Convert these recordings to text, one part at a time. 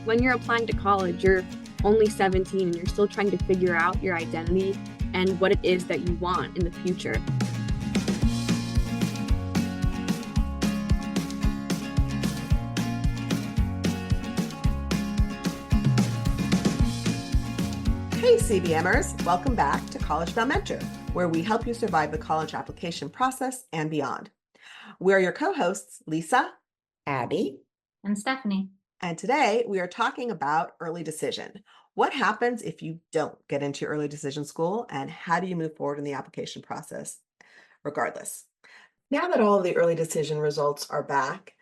when you're applying to college, you're only 17 and you're still trying to figure out your identity and what it is that you want in the future. Hey CBMers, welcome back to College Bound Mentor, where we help you survive the college application process and beyond. We're your co-hosts, Lisa, Abby, and Stephanie. And today we are talking about early decision. What happens if you don't get into early decision school, and how do you move forward in the application process regardless? Now that all of the early decision results are back,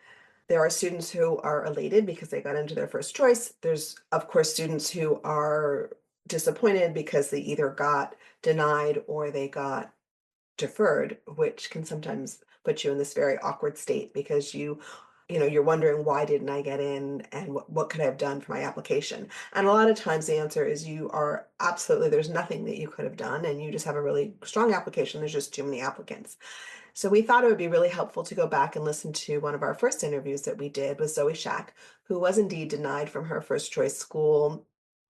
there are students who are elated because they got into their first choice. There's, of course, students who are disappointed because they either got denied or they got deferred, which can sometimes put you in this very awkward state because you're wondering, why didn't I get in, and what could I have done for my application? And a lot of times the answer is there's nothing that you could have done, and you just have a really strong application. There's just too many applicants. So we thought it would be really helpful to go back and listen to one of our first interviews that we did with Zoe Shack, who was indeed denied from her first choice school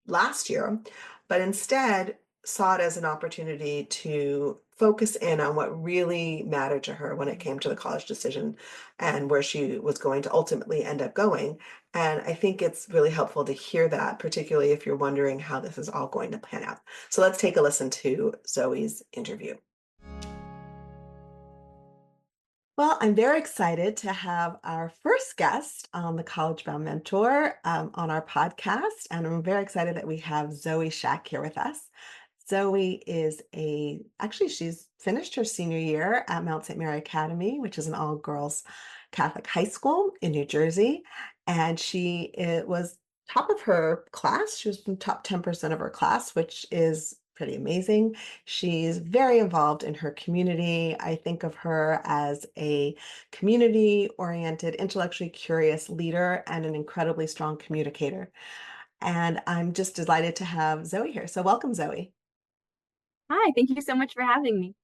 last year, but instead saw it as an opportunity to focus in on what really mattered to her when it came to the college decision and where she was going to ultimately end up going. And I think it's really helpful to hear that, particularly if you're wondering how this is all going to pan out. So let's take a listen to Zoe's interview. Well, I'm very excited to have our first guest on the College Bound Mentor on our podcast, and I'm very excited that we have Zoe Shack here with us. Zoe she's finished her senior year at Mount St. Mary Academy, which is an all-girls Catholic high school in New Jersey, and she was top of her class. She was from top 10% of her class, which is pretty amazing. She's very involved in her community. I think of her as a community-oriented, intellectually curious leader and an incredibly strong communicator. And I'm just delighted to have Zoe here. So welcome, Zoe. Hi, thank you so much for having me.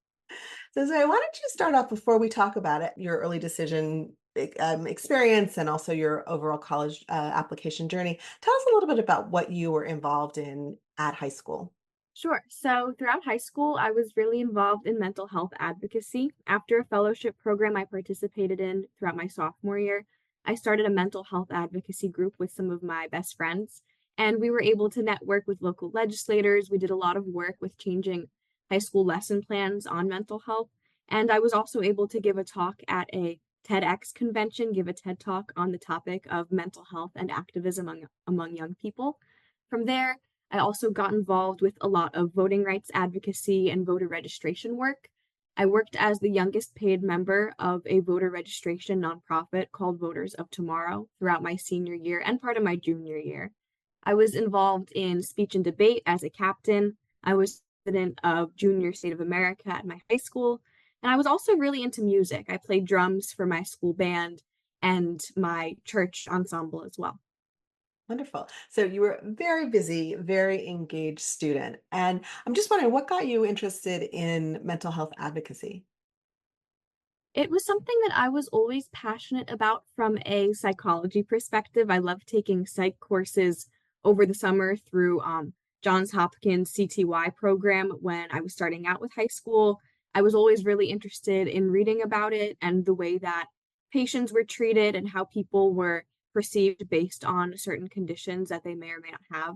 So Zoe, why don't you start off before we talk about it, your early decision experience and also your overall college application journey. Tell us a little bit about what you were involved in at high school. Sure. So throughout high school, I was really involved in mental health advocacy. After a fellowship program I participated in throughout my sophomore year, I started a mental health advocacy group with some of my best friends, and we were able to network with local legislators. We did a lot of work with changing high school lesson plans on mental health, and I was also able to give a talk at a TEDx convention, give a TED talk on the topic of mental health and activism among young people. From there, I also got involved with a lot of voting rights advocacy and voter registration work. I worked as the youngest paid member of a voter registration nonprofit called Voters of Tomorrow throughout my senior year and part of my junior year. I was involved in speech and debate as a captain. I was president of Junior State of America at my high school. And I was also really into music. I played drums for my school band and my church ensemble as well. Wonderful. So you were a very busy, very engaged student. And I'm just wondering, what got you interested in mental health advocacy? It was something that I was always passionate about from a psychology perspective. I loved taking psych courses over the summer through Johns Hopkins CTY program when I was starting out with high school. I was always really interested in reading about it and the way that patients were treated and how people were perceived based on certain conditions that they may or may not have.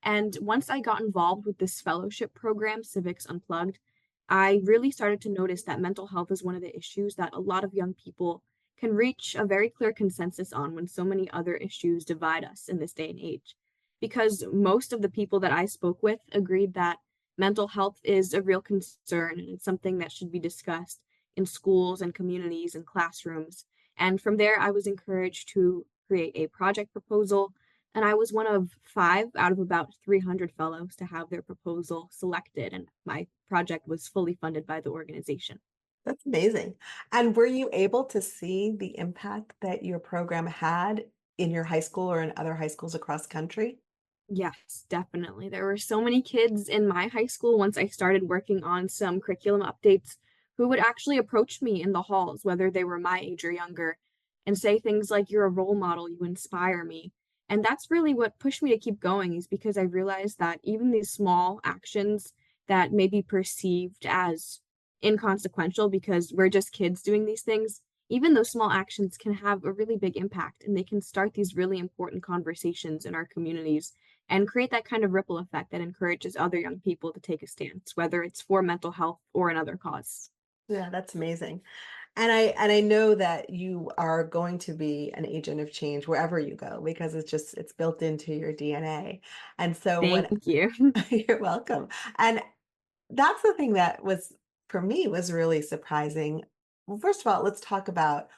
And once I got involved with this fellowship program, Civics Unplugged, I really started to notice that mental health is one of the issues that a lot of young people can reach a very clear consensus on when so many other issues divide us in this day and age. Because most of the people that I spoke with agreed that mental health is a real concern and it's something that should be discussed in schools and communities and classrooms. And from there, I was encouraged to create a project proposal, and I was one of 5 out of about 300 fellows to have their proposal selected, and my project was fully funded by the organization. That's amazing. And were you able to see the impact that your program had in your high school or in other high schools across the country? Yes, definitely. There were so many kids in my high school once I started working on some curriculum updates who would actually approach me in the halls, whether they were my age or younger, and say things like, "You're a role model, you inspire me." And that's really what pushed me to keep going is because I realized that even these small actions that may be perceived as inconsequential because we're just kids doing these things, even those small actions can have a really big impact and they can start these really important conversations in our communities and create that kind of ripple effect that encourages other young people to take a stance, whether it's for mental health or another cause. Yeah, that's amazing. And I know that you are going to be an agent of change wherever you go because it's built into your DNA. And so when Thank you. you're welcome. And that's the thing that was for me was really surprising. Well, first of all, let's talk about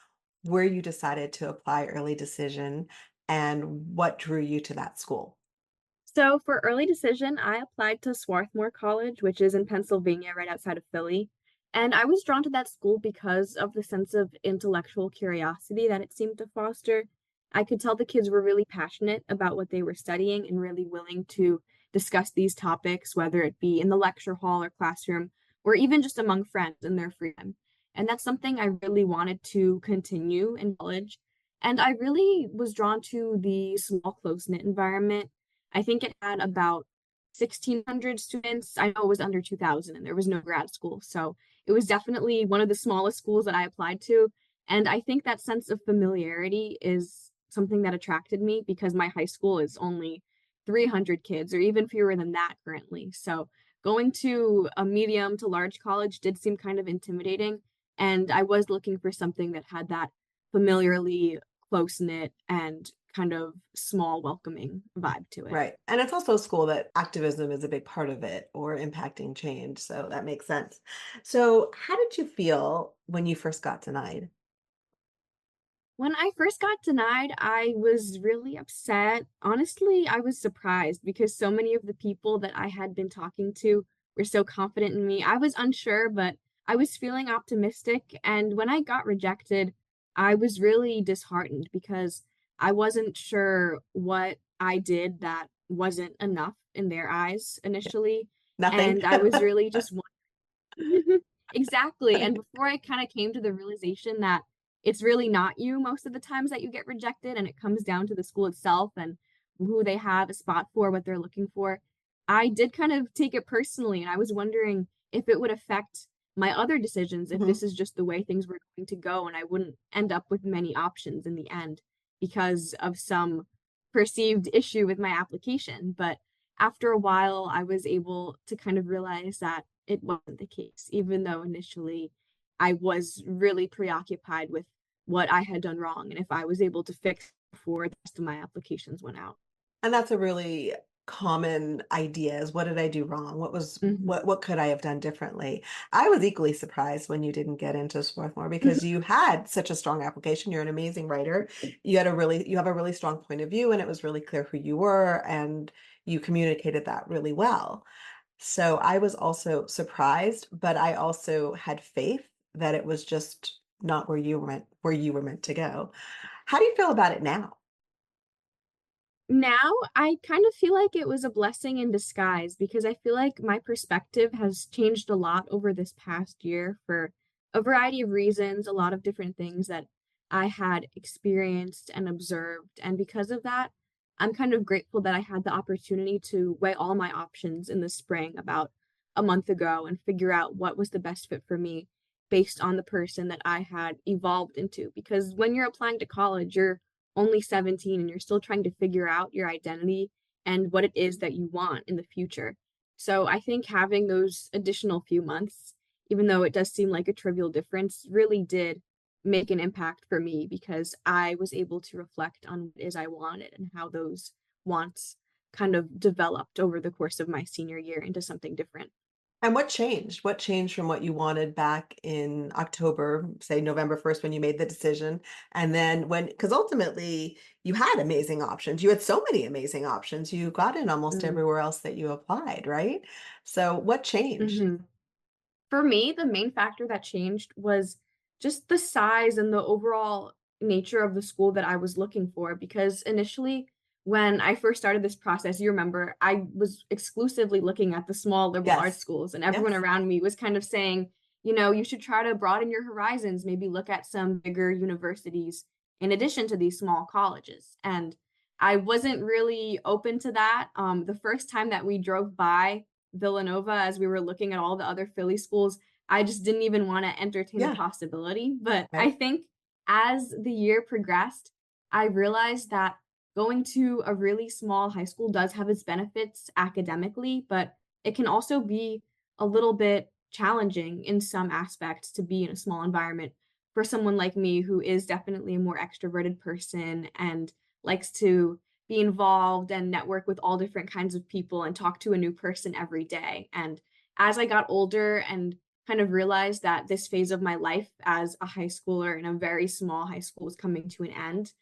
where you decided to apply early decision and what drew you to that school. So for early decision, I applied to Swarthmore College, which is in Pennsylvania, right outside of Philly. And I was drawn to that school because of the sense of intellectual curiosity that it seemed to foster. I could tell the kids were really passionate about what they were studying and really willing to discuss these topics, whether it be in the lecture hall or classroom, or even just among friends in their free time. And that's something I really wanted to continue in college. And I really was drawn to the small, close-knit environment. I think it had about 1,600 students. I know it was under 2,000 and there was no grad school. So it was definitely one of the smallest schools that I applied to. And I think that sense of familiarity is something that attracted me because my high school is only 300 kids or even fewer than that currently. So going to a medium to large college did seem kind of intimidating. And I was looking for something that had that familiarly close knit and kind of small, welcoming vibe to it. Right. And it's also a school that activism is a big part of it or impacting change. So that makes sense. So, how did you feel when you first got denied? When I first got denied, I was really upset. Honestly, I was surprised because so many of the people that I had been talking to were so confident in me. I was unsure, but I was feeling optimistic. And when I got rejected, I was really disheartened because I wasn't sure what I did that wasn't enough in their eyes initially. Nothing. And I was really just exactly, and before I kinda came to the realization that it's really not you most of the times that you get rejected, and it comes down to the school itself and who they have a spot for, what they're looking for, I did kind of take it personally, and I was wondering if it would affect my other decisions if Mhm. this is just the way things were going to go, and I wouldn't end up with many options in the end because of some perceived issue with my application, but after a while, I was able to kind of realize that it wasn't the case, even though initially I was really preoccupied with what I had done wrong and if I was able to fix before the rest of my applications went out. And that's a really common idea is what did I do wrong? Mhm. What could I have done differently? I was equally surprised when you didn't get into Swarthmore because you had such a strong application. You're an amazing writer. You have a really strong point of view and it was really clear who you were and you communicated that really well. So I was also surprised, but I also had faith that it was just not where you were meant to go. How do you feel about it now? Now, I kind of feel like it was a blessing in disguise because I feel like my perspective has changed a lot over this past year for a variety of reasons, a lot of different things that I had experienced and observed. And because of that, I'm kind of grateful that I had the opportunity to weigh all my options in the spring about a month ago and figure out what was the best fit for me based on the person that I had evolved into. Because when you're applying to college, you're only 17 and you're still trying to figure out your identity and what it is that you want in the future. So I think having those additional few months, even though it does seem like a trivial difference, really did make an impact for me because I was able to reflect on what it is I wanted and how those wants kind of developed over the course of my senior year into something different. And what changed? What changed from what you wanted back in October, say November 1st when you made the decision? And then because ultimately you had amazing options. You had so many amazing options. You got in almost everywhere else that you applied, right? So what changed? Mm-hmm. For me, the main factor that changed was just the size and the overall nature of the school that I was looking for. Because initially, when I first started this process, you remember, I was exclusively looking at the small liberal arts Yes. schools, and everyone Yes. around me was kind of saying, you should try to broaden your horizons, maybe look at some bigger universities in addition to these small colleges. And I wasn't really open to that. The first time that we drove by Villanova as we were looking at all the other Philly schools, I just didn't even want to entertain the Yeah, possibility. But I right. think as the year progressed, I realized that going to a really small high school does have its benefits academically, but it can also be a little bit challenging in some aspects to be in a small environment for someone like me who is definitely a more extroverted person and likes to be involved and network with all different kinds of people and talk to a new person every day. And as I got older and kind of realized that this phase of my life as a high schooler in a very small high school was coming to an end,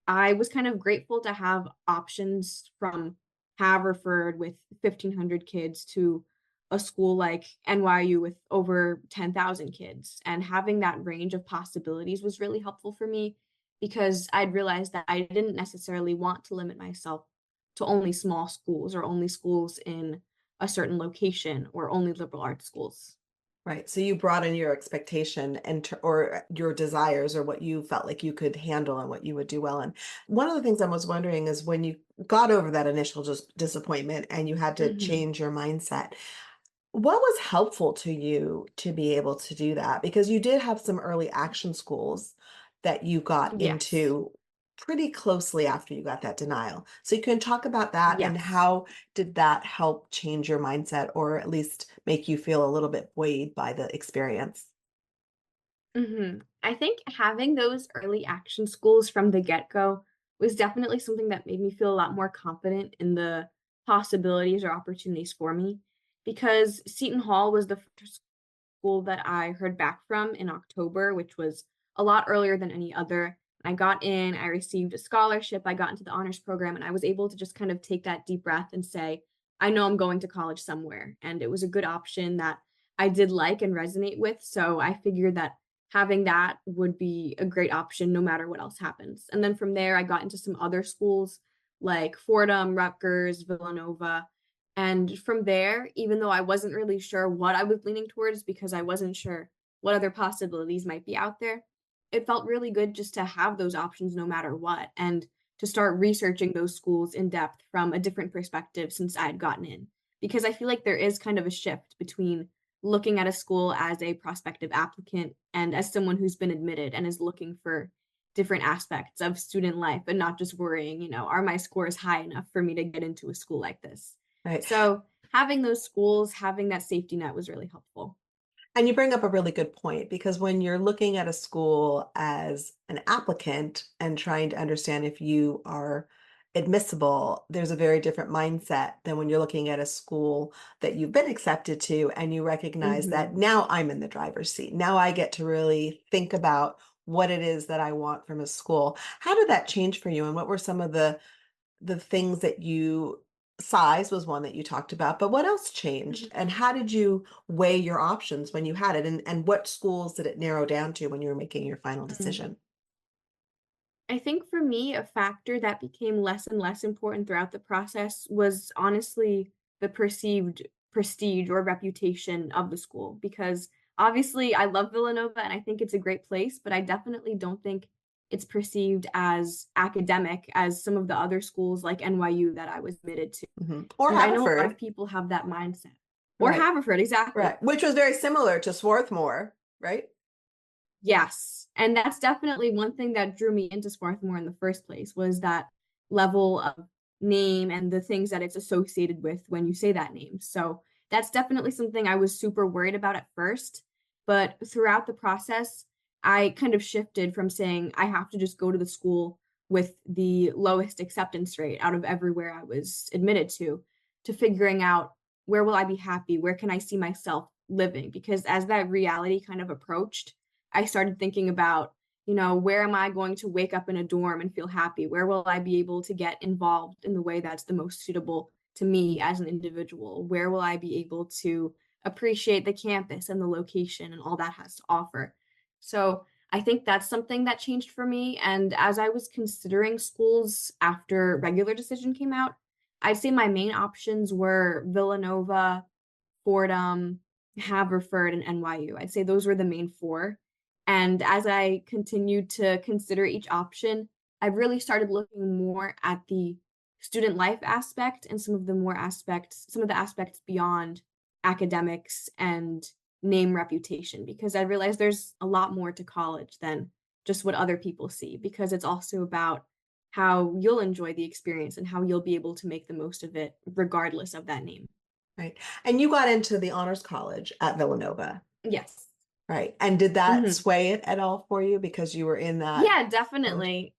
I was kind of grateful to have options from Haverford with 1,500 kids to a school like NYU with over 10,000 kids. And having that range of possibilities was really helpful for me because I'd realized that I didn't necessarily want to limit myself to only small schools or only schools in a certain location or only liberal arts schools. Right. So you brought in your expectation and or your desires or what you felt like you could handle and what you would do well in. One of the things I was wondering is when you got over that initial just disappointment and you had to Mhm. change your mindset, what was helpful to you to be able to do that? Because you did have some early action schools that you got Yes. into pretty closely after you got that denial. So you can talk about that and Yes. how did that help change your mindset or at least make you feel a little bit buoyed by the experience? I think having those early action schools from the get-go was definitely something that made me feel a lot more confident in the possibilities or opportunities for me because Seton Hall was the first school that I heard back from in October, which was a lot earlier than any other. I got in, I received a scholarship, I got into the honors program, and I was able to just kind of take that deep breath and say, I know I'm going to college somewhere. And it was a good option that I did like and resonate with. So I figured that having that would be a great option no matter what else happens. And then from there, I got into some other schools like Fordham, Rutgers, Villanova, and from there, even though I wasn't really sure what I was leaning towards because I wasn't sure what other possibilities might be out there, it felt really good just to have those options no matter what and to start researching those schools in depth from a different perspective since I had gotten in. Because I feel like there is kind of a shift between looking at a school as a prospective applicant and as someone who's been admitted and is looking for different aspects of student life and not just worrying, are my scores high enough for me to get into a school like this? Right. So having those schools, having that safety net was really helpful. And you bring up a really good point because when you're looking at a school as an applicant and trying to understand if you are admissible, there's a very different mindset than when you're looking at a school that you've been accepted to and you recognize that Mhm, now I'm in the driver's seat. Now I get to really think about what it is that I want from a school. How did that change for you? And what were some of the things that you size was one that you talked about, but what else changed? mhm, And how did you weigh your options when you had it? And what schools did it narrow down to when you were making your final mhm. decision? I think for me, a factor that became less and less important throughout the process was honestly the perceived prestige or reputation of the school. Because obviously, I love Villanova and I think it's a great place, but I definitely don't think it's perceived as academic as some of the other schools like NYU that I was admitted to. Mhm. Or And I know a lot of Haverford, people have that mindset. Or right, Haverford, exactly. right, which was very similar to Swarthmore, right? Yes, and that's definitely one thing that drew me into Swarthmore in the first place was that level of name and the things that it's associated with when you say that name. So that's definitely something I was super worried about at first, but throughout the process, I kind of shifted from saying I have to just go to the school with the lowest acceptance rate out of everywhere I was admitted to figuring out where will I be happy? Where can I see myself living? Because as that reality kind of approached, I started thinking about, where am I going to wake up in a dorm and feel happy? Where will I be able to get involved in the way that's the most suitable to me as an individual? Where will I be able to appreciate the campus and the location and all that has to offer? So I think that's something that changed for me. And as I was considering schools after regular decision came out, I'd say my main options were Villanova, Fordham, Haverford, and NYU. I'd say those were the main four. And as I continued to consider each option, I've really started looking more at the student life aspect and some of the aspects beyond academics and name reputation because I realize there's a lot more to college than just what other people see because it's also about how you'll enjoy the experience and how you'll be able to make the most of it regardless of that name. Right. And you got into the honors college at Villanova, Yes. right? And did that Mhm. sway it at all for you because you were in that Yeah, college? definitely.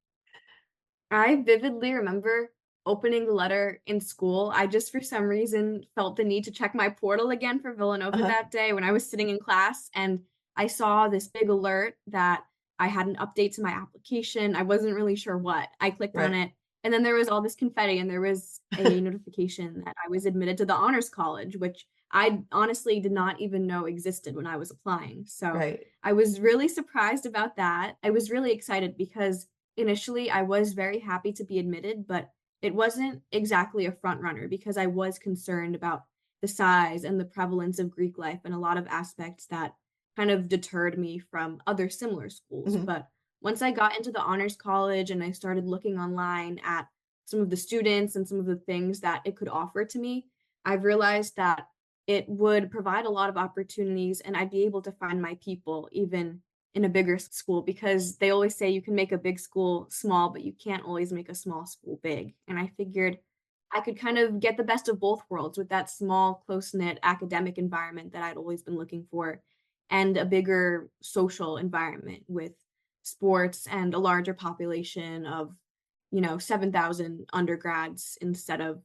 I vividly remember opening the letter in school. I just, for some reason, felt the need to check my portal again for Villanova Uh-huh. that day when I was sitting in class, and I saw this big alert that I had an update to my application. I wasn't really sure what. I clicked on Right. it, and then there was all this confetti, and there was a notification that I was admitted to the honors college, which I honestly did not even know existed when I was applying. So Right. I was really surprised about that. I was really excited because initially I was very happy to be admitted, but it wasn't exactly a front runner because I was concerned about the size and the prevalence of Greek life and a lot of aspects that kind of deterred me from other similar schools. Mhm. But once I got into the honors college and I started looking online at some of the students and some of the things that it could offer to me, I've realized that it would provide a lot of opportunities and I'd be able to find my people even in a bigger school because they always say you can make a big school small, but you can't always make a small school big. And I figured I could kind of get the best of both worlds with that small, close knit academic environment that I'd always been looking for, and a bigger social environment with sports and a larger population of, 7,000 undergrads instead of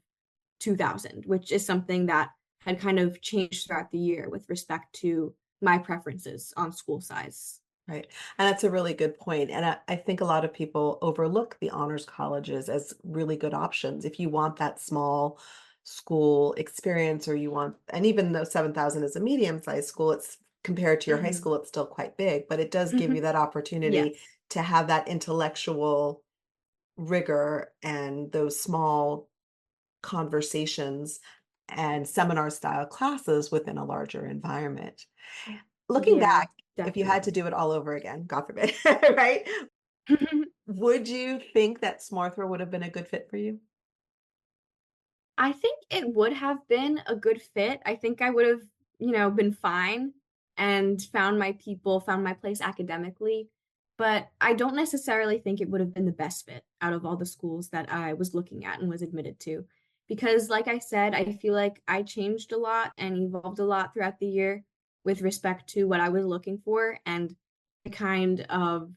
2,000, which is something that had kind of changed throughout the year with respect to my preferences on school size. Right. And that's a really good point. And I think a lot of people overlook the honors colleges as really good options. If you want that small school experience or you want, and even though 7,000 is a medium-sized school, it's compared to your high Mhm. school, it's still quite big, but it does give you that opportunity Yes. to have that intellectual rigor and those small conversations and seminar style classes within a larger environment. Looking Yeah, back, if you had to definitely. do it all over again, God forbid, right? Would you think that Smarthra would have been a good fit for you? I think it would have been a good fit. I think I would have, been fine and found my people, found my place academically, but I don't necessarily think it would have been the best fit out of all the schools that I was looking at and was admitted to. Because, like I said, I feel like I changed a lot and evolved a lot throughout the year with respect to what I was looking for and the kind of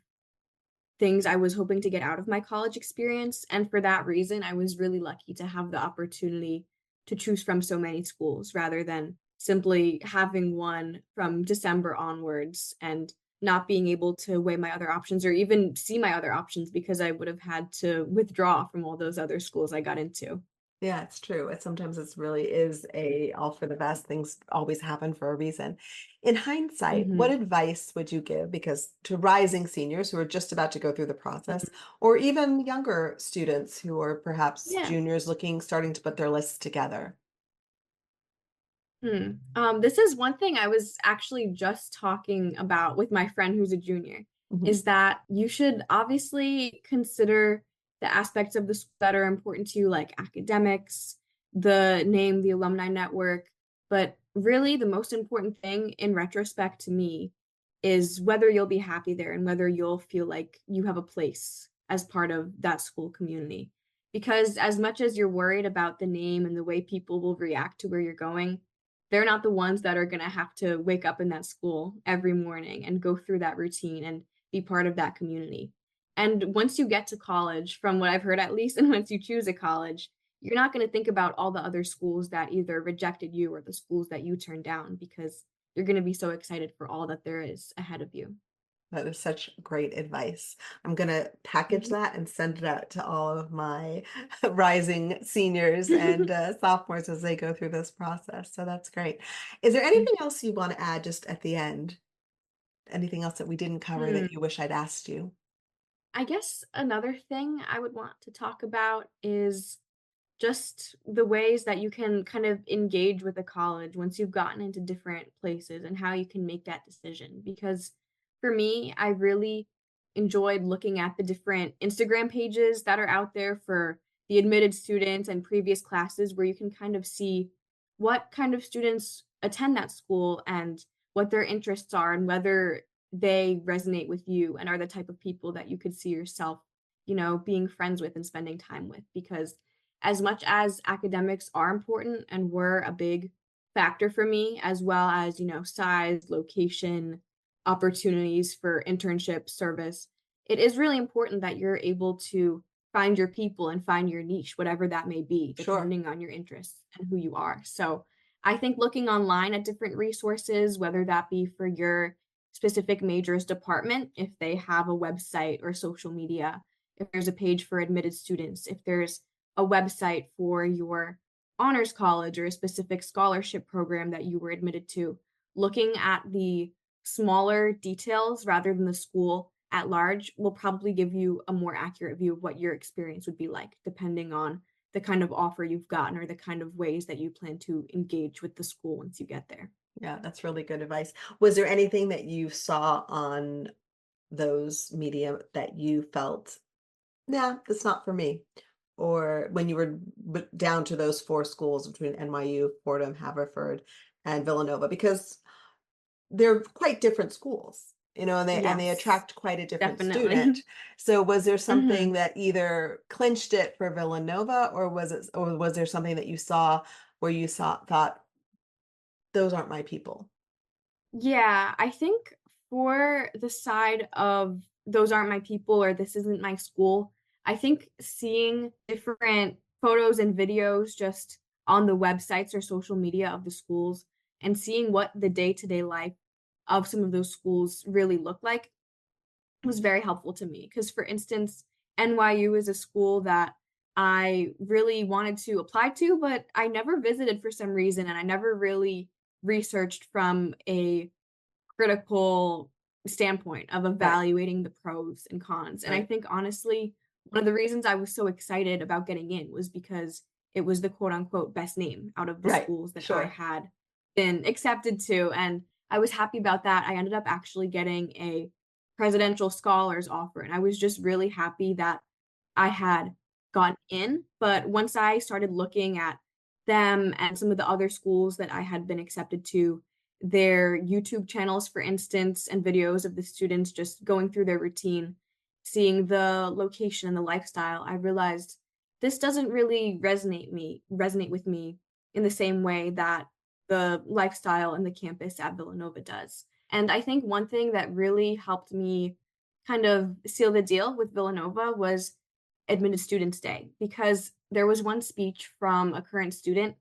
things I was hoping to get out of my college experience. And for that reason, I was really lucky to have the opportunity to choose from so many schools rather than simply having one from December onwards and not being able to weigh my other options or even see my other options because I would have had to withdraw from all those other schools I got into. Yeah, it's true. Sometimes it's really is a all for the best. Things always happen for a reason. In hindsight, what Mhm. advice would you give? Because to rising seniors who are just about to go through the process, Mhm. or even younger students who are perhaps Yeah. juniors starting to put their lists together. This is one thing I was actually just talking about with my friend who's a junior, Mhm. is that you should obviously consider the aspects of the school that are important to you, like academics, the name, the alumni network. But really, the most important thing in retrospect to me is whether you'll be happy there and whether you'll feel like you have a place as part of that school community. Because as much as you're worried about the name and the way people will react to where you're going, they're not the ones that are gonna have to wake up in that school every morning and go through that routine and be part of that community. And once you get to college, from what I've heard at least, and once you choose a college, you're not gonna think about all the other schools that either rejected you or the schools that you turned down because you're gonna be so excited for all that there is ahead of you. That is such great advice. I'm going to package Mhm. that and send it out to all of my rising seniors and sophomores as they go through this process. So that's great. Is there anything else you want to add just at the end? Anything else that we didn't cover that Hmm. you wish I'd asked you? I guess another thing I would want to talk about is just the ways that you can kind of engage with the college once you've gotten into different places and how you can make that decision. Because for me, I really enjoyed looking at the different Instagram pages that are out there for the admitted students and previous classes where you can kind of see what kind of students attend that school and what their interests are and whether they resonate with you and are the type of people that you could see yourself, being friends with and spending time with. Because as much as academics are important and were a big factor for me, as well as, size, location, opportunities for internship service, it is really important that you're able to find your people and find your niche, whatever that may be, Sure. depending on your interests and who you are. So I think looking online at different resources, whether that be for your specific majors department, if they have a website or social media, if there's a page for admitted students, if there's a website for your honors college or a specific scholarship program that you were admitted to, looking at the smaller details rather than the school at large will probably give you a more accurate view of what your experience would be like, depending on the kind of offer you've gotten or the kind of ways that you plan to engage with the school once you get there. Yeah, that's really good advice. Was there anything that you saw on those media that you felt, nah, that's not for me? Or when you were down to those four schools between NYU, Fordham, Haverford, and Villanova, because they're quite different schools, and they Yes, attract quite a different definitely. student. So was there something Mhm. that either clinched it for Villanova, or was there something that you saw where you saw thought, those aren't my people? Yeah, I think for the side of those aren't my people or this isn't my school, I think seeing different photos and videos just on the websites or social media of the schools and seeing what the day-to-day life of some of those schools really look like was very helpful to me. Because, for instance, NYU is a school that I really wanted to apply to, but I never visited for some reason, and I never really researched from a critical standpoint of Right, evaluating the pros and cons. And I right, think honestly, one of the reasons I was so excited about getting in was because it was the quote unquote best name out of the right, schools that I sure. had been accepted to. And I was happy about that. I ended up actually getting a presidential scholars offer. And I was just really happy that I had gotten in. But once I started looking at them and some of the other schools that I had been accepted to, their YouTube channels, for instance, and videos of the students just going through their routine, seeing the location and the lifestyle, I realized this doesn't really resonate with me in the same way that the lifestyle and the campus at Villanova does. And I think one thing that really helped me kind of seal the deal with Villanova was Admitted Students Day, because there was one speech from a current student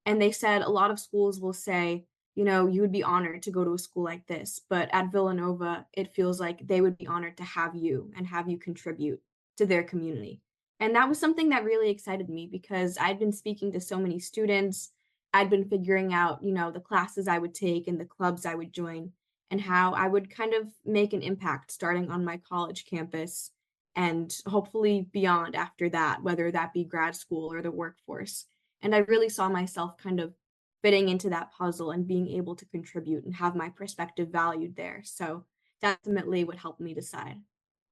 and they said a lot of schools will say, you would be honored to go to a school like this. But at Villanova, it feels like they would be honored to have you and have you contribute to their community. And that was something that really excited me because I'd been speaking to so many students. I'd been figuring out, the classes I would take and the clubs I would join and how I would kind of make an impact starting on my college campus and hopefully beyond after that, whether that be grad school or the workforce. And I really saw myself kind of fitting into that puzzle and being able to contribute and have my perspective valued there. So definitely what helped me decide.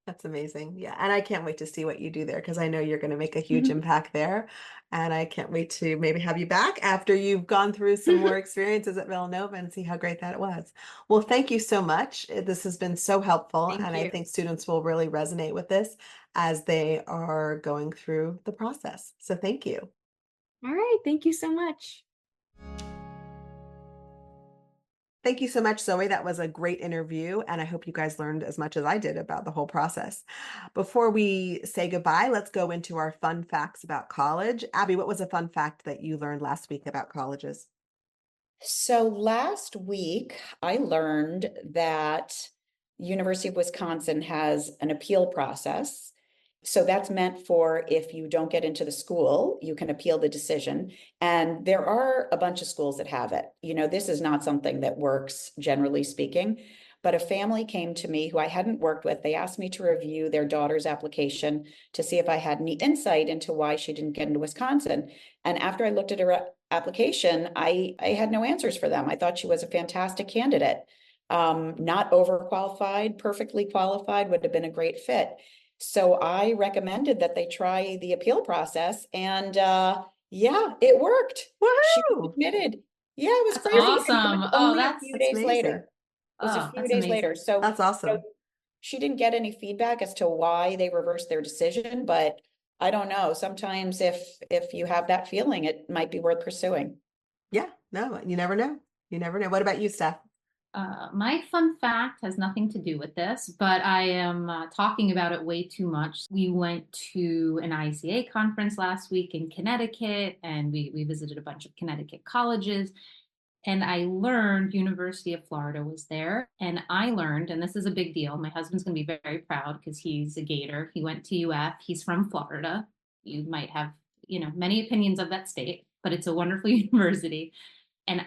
That's amazing. Yeah, and I can't wait to see what you do there because I know you're gonna make a huge Mhm. impact there, and I can't wait to maybe have you back after you've gone through some more experiences at Villanova and see how great that was. Well, thank you so much. This has been so helpful, Thank and I you. think students will really resonate with this as they are going through the process. So thank you. All right. Thank you so much. Thank you so much, Zoe. That was a great interview, and I hope you guys learned as much as I did about the whole process. Before we say goodbye, let's go into our fun facts about college. Abby, what was a fun fact that you learned last week about colleges? So last week, I learned that University of Wisconsin has an appeal process. So that's meant for if you don't get into the school, you can appeal the decision. And there are a bunch of schools that have it. This is not something that works generally speaking. But a family came to me who I hadn't worked with. They asked me to review their daughter's application to see if I had any insight into why she didn't get into Wisconsin. And after I looked at her application, I had no answers for them. I thought she was a fantastic candidate. not overqualified, perfectly qualified, would have been a great fit. So I recommended that they try the appeal process, and yeah, it worked. She was Woohoo! admitted. Yeah, it was That's crazy. And it was awesome. Oh, only a few That's days amazing. later. It was a few that's days amazing. later. So That's awesome. she didn't get any feedback as to why they reversed their decision, but I don't know. Sometimes if you have that feeling, it might be worth pursuing. Yeah, no, you never know. You never know. What about you, Steph? My fun fact has nothing to do with this, but I am talking about it way too much. We went to an ICA conference last week in Connecticut, and we visited a bunch of Connecticut colleges. And I learned University of Florida was there. And I learned, and this is a big deal, my husband's going to be very proud because he's a Gator. He went to UF. He's from Florida. You might have, many opinions of that state, but it's a wonderful university. And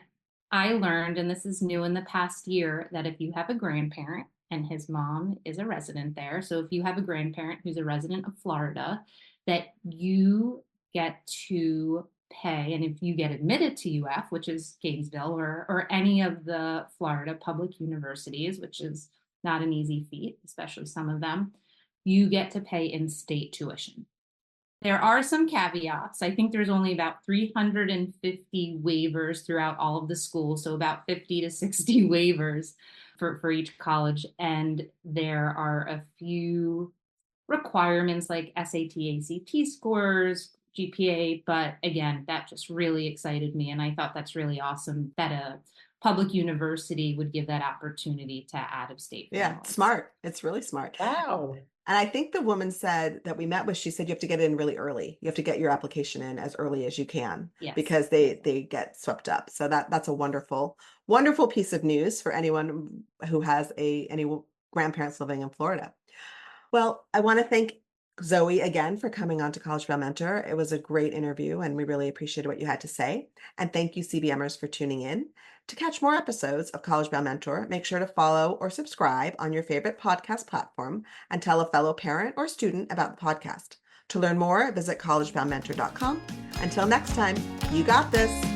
I learned, and this is new in the past year, that if you have a grandparent and his mom is a resident there, so if you have a grandparent who's a resident of Florida, that you get to pay, and if you get admitted to UF, which is Gainesville, or any of the Florida public universities, which is not an easy feat, especially some of them, you get to pay in-state tuition. There are some caveats. I think there's only about 350 waivers throughout all of the schools, so about 50 to 60 waivers for each college. And there are a few requirements like SAT, ACT scores, GPA. But again, that just really excited me. And I thought that's really awesome that a public university would give that opportunity to out-of-state Yeah, families. smart. It's really smart. Wow. And I think the woman said that we met with, she said you have to get in really early. You have to get your application in as early as you can Yes. because they get swept up. So that's a wonderful, wonderful piece of news for anyone who has any grandparents living in Florida. Well, I want to thank Zoe again for coming on to College Bound Mentor. It was a great interview and we really appreciated what you had to say. And thank you, CBMers, for tuning in. To catch more episodes of College Bound Mentor, make sure to follow or subscribe on your favorite podcast platform and tell a fellow parent or student about the podcast. To learn more, visit collegeboundmentor.com. Until next time, you got this.